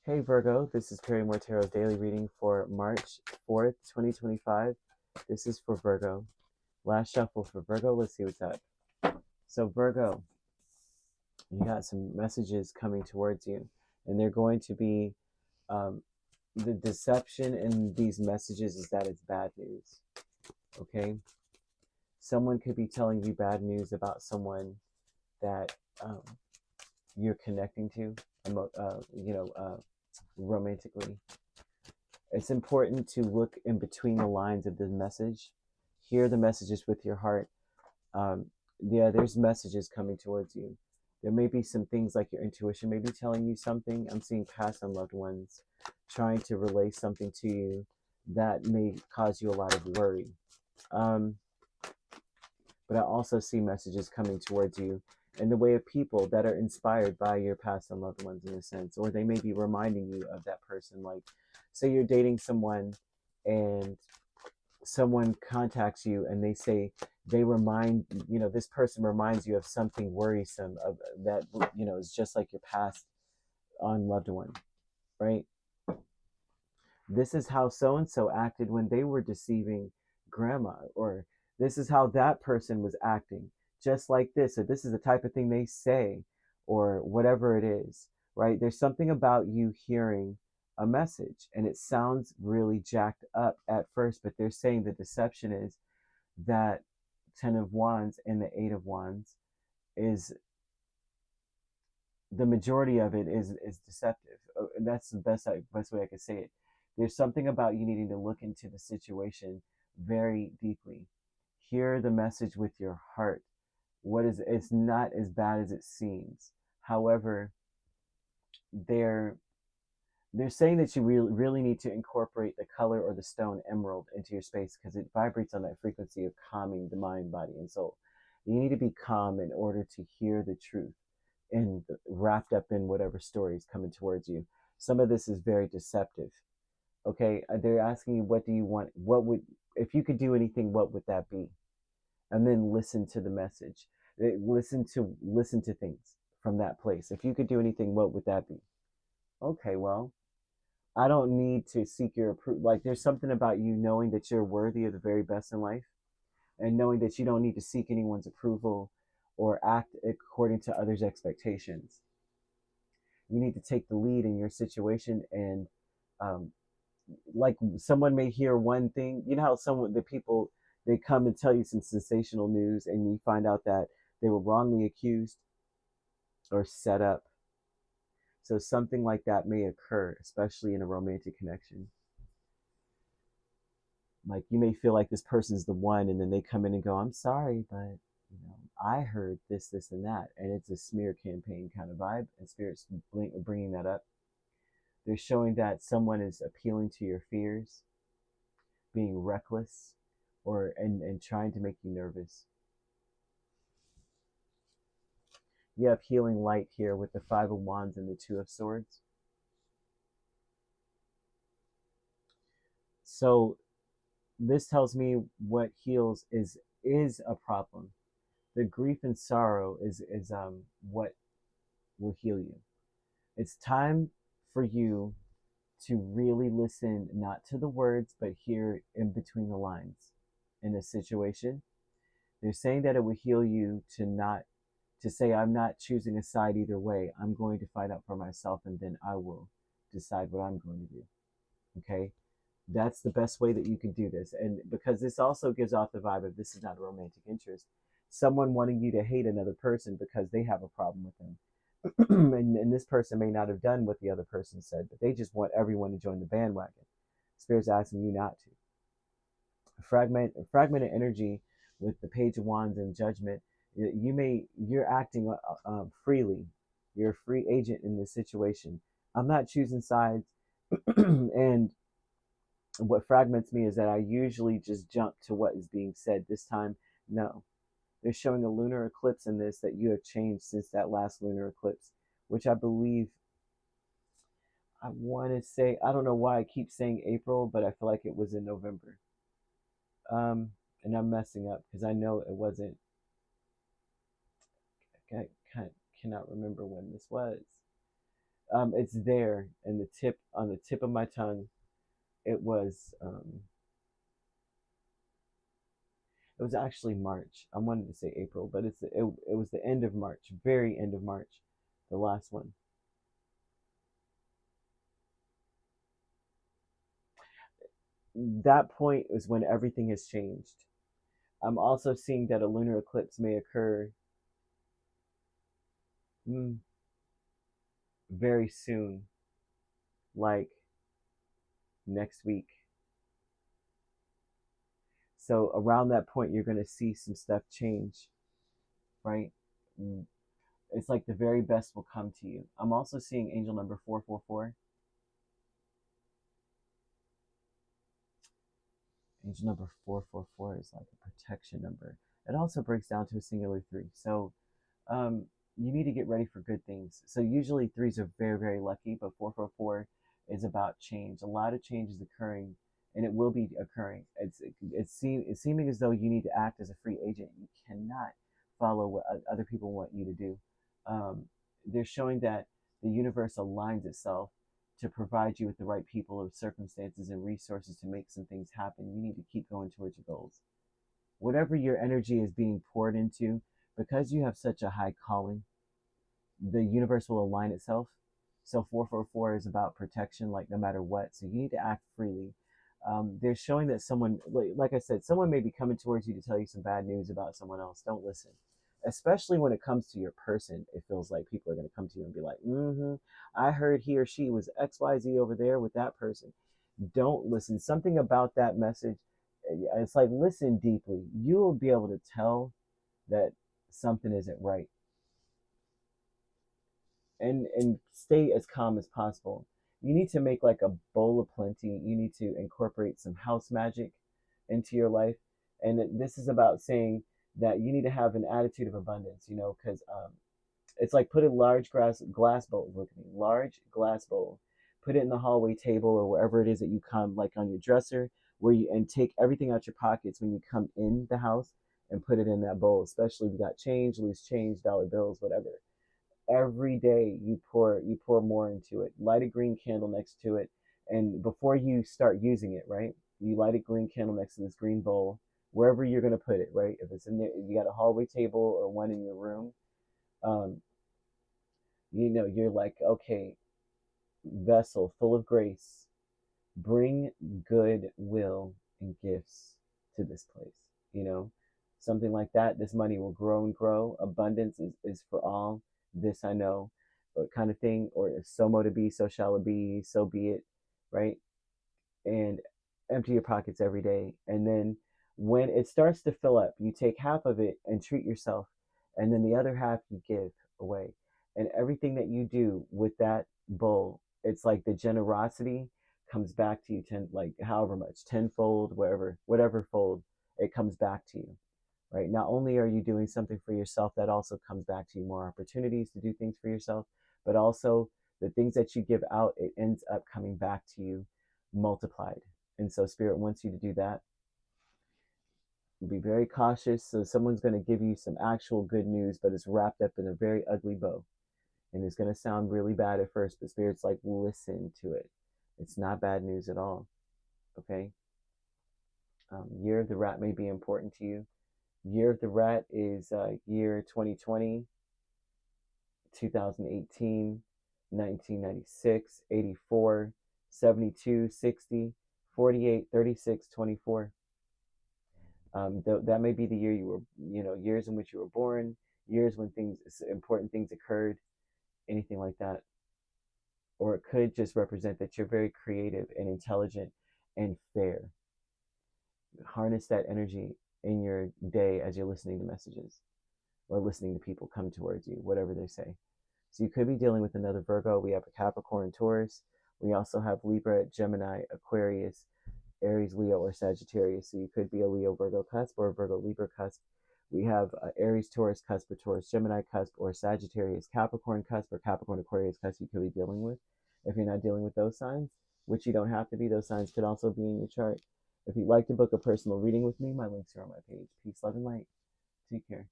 Hey Virgo, this is Perrymore Tarot's daily reading for March 4th, 2025. This is for Virgo. Last shuffle for Virgo. Let's see what's up. So Virgo, you got some messages coming towards you, and they're going to be the deception in these messages is that it's bad news. Okay, someone could be telling you bad news about someone that you're connecting to, romantically. It's important to look in between the lines of the message, hear the messages with your heart. There's messages coming towards you. There may be some things like your intuition may be telling you something. I'm seeing past and loved ones trying to relay something to you that may cause you a lot of worry. But I also see messages coming towards you in the way of people that are inspired by your past and loved ones in a sense, or they may be reminding you of that person. Like, say you're dating someone and someone contacts you and they say this person reminds you of something worrisome of that, is just like your past on loved one, right? This is how so and so acted when they were deceiving grandma, or this is how that person was acting just like this, or this is the type of thing they say, or whatever it is, right? There's something about you hearing a message and it sounds really jacked up at first, but they're saying the deception is that 10 of Wands and the 8 of Wands is the majority of it is deceptive. And that's the best way I could say it. There's something about you needing to look into the situation very deeply. Hear the message with your heart. It's not as bad as it seems. However, they're saying that you really need to incorporate the color or the stone emerald into your space because it vibrates on that frequency of calming the mind, body, and soul. You need to be calm in order to hear the truth and wrapped up in whatever story is coming towards you. Some of this is very deceptive. Okay, they're asking you, what do you want? If you could do anything, what would that be? And then listen to the message. Listen to things from that place. If you could do anything, what would that be? Okay, well, I don't need to seek your approval. Like, there's something about you knowing that you're worthy of the very best in life, and knowing that you don't need to seek anyone's approval or act according to others' expectations. You need to take the lead in your situation, and um, like, someone may hear one thing. You know how the people, they come and tell you some sensational news, and you find out that they were wrongly accused or set up. So something like that may occur, especially in a romantic connection. Like, you may feel like this person's the one, and then they come in and go, I'm sorry, but I heard this and that, and it's a smear campaign kind of vibe, and spirits bringing that up. They're showing that someone is appealing to your fears, being reckless, and trying to make you nervous. You have healing light here with the 5 of Wands and the 2 of Swords. So this tells me what heals is a problem. The grief and sorrow is what will heal you. It's time for you to really listen, not to the words, but hear in between the lines in a situation. They're saying that it will heal you to say, I'm not choosing a side either way. I'm going to find out for myself, and then I will decide what I'm going to do. Okay? That's the best way that you can do this. And because this also gives off the vibe of this is not a romantic interest. Someone wanting you to hate another person because they have a problem with them. and this person may not have done what the other person said, but they just want everyone to join the bandwagon. Spirit's asking you not to. Fragmented energy with the Page of Wands and Judgment. You're acting freely. You're a free agent in this situation. I'm not choosing sides. And what fragments me is that I usually just jump to what is being said. This time, no. They're showing a lunar eclipse in this, that you have changed since that last lunar eclipse, which I believe, I want to say, I don't know why I keep saying April, but I feel like it was in November. And I'm messing up because I know it wasn't, I cannot remember when this was. It's there, and on the tip of my tongue. It was it was actually March. I wanted to say April, but it was the end of March, very end of March, the last one. That point is when everything has changed. I'm also seeing that a lunar eclipse may occur mm, very soon, like next week. So around that point, you're going to see some stuff change, right? Mm, It's like the very best will come to you. I'm also seeing angel number 444. Angel number 444 is like a protection number. It also breaks down to a singular three. So um, you need to get ready for good things. So usually threes are very, very lucky, but 444 is about change. A lot of change is occurring, and it will be occurring. It's seeming as though you need to act as a free agent. You cannot follow what other people want you to do. They're showing that the universe aligns itself to provide you with the right people or circumstances and resources to make some things happen. You need to keep going towards your goals. Whatever your energy is being poured into, because you have such a high calling, the universe will align itself. So 444 is about protection, like no matter what. So you need to act freely. They're showing that someone, like I said, someone may be coming towards you to tell you some bad news about someone else. Don't listen. Especially when it comes to your person, it feels like people are going to come to you and be like, I heard he or she was XYZ over there with that person. Don't listen. Something about that message, it's like, listen deeply. You will be able to tell that something isn't right, and stay as calm as possible. You need to make like a bowl of plenty. You need to incorporate some house magic into your life, and this is about saying that you need to have an attitude of abundance. Because it's like put a large glass bowl. Look at me, large glass bowl. Put it in the hallway table or wherever it is that you come, like on your dresser, where you and take everything out your pockets when you come in the house and put it in that bowl. Especially if you got change, loose change, dollar bills, whatever. Every day you pour more into it. Light a green candle next to it, and before you start using it, right? You light a green candle next to this green bowl, wherever you're going to put it, right? If it's in there, you got a hallway table or one in your room. um, you're like, okay, vessel full of grace, bring goodwill and gifts to this place. you know Something like that. This money will grow and grow. Abundance is for all. This I know, or kind of thing. Or so mo to be, so shall it be, so be it, right? And empty your pockets every day. And then when it starts to fill up, you take half of it and treat yourself, and then the other half you give away. And everything that you do with that bowl, it's like the generosity comes back to you like however much, tenfold, whatever fold, it comes back to you. Right? Not only are you doing something for yourself, that also comes back to you more opportunities to do things for yourself, but also the things that you give out, it ends up coming back to you multiplied. And so Spirit wants you to do that. Be very cautious. So someone's going to give you some actual good news, but it's wrapped up in a very ugly bow. And it's going to sound really bad at first, but Spirit's like, listen to it. It's not bad news at all. Okay? Year of the rat may be important to you. Year of the rat is year 2020, 2018, 1996, 84, 72, 60, 48, 36, 24. That may be the year you were, years in which you were born, years when important things occurred, anything like that. Or it could just represent that you're very creative and intelligent and fair. Harness that energy in your day as you're listening to messages or listening to people come towards you, whatever they say. So you could be dealing with another Virgo. We have a Capricorn, Taurus. We also have Libra, Gemini, Aquarius, Aries, Leo, or Sagittarius. So you could be a Leo, Virgo cusp or a Virgo, Libra cusp. We have Aries, Taurus cusp or Taurus, Gemini cusp, or Sagittarius, Capricorn cusp or Capricorn, Aquarius cusp you could be dealing with. If you're not dealing with those signs, which you don't have to be, those signs could also be in your chart. If you'd like to book a personal reading with me, my links are on my page. Peace, love, and light. Take care.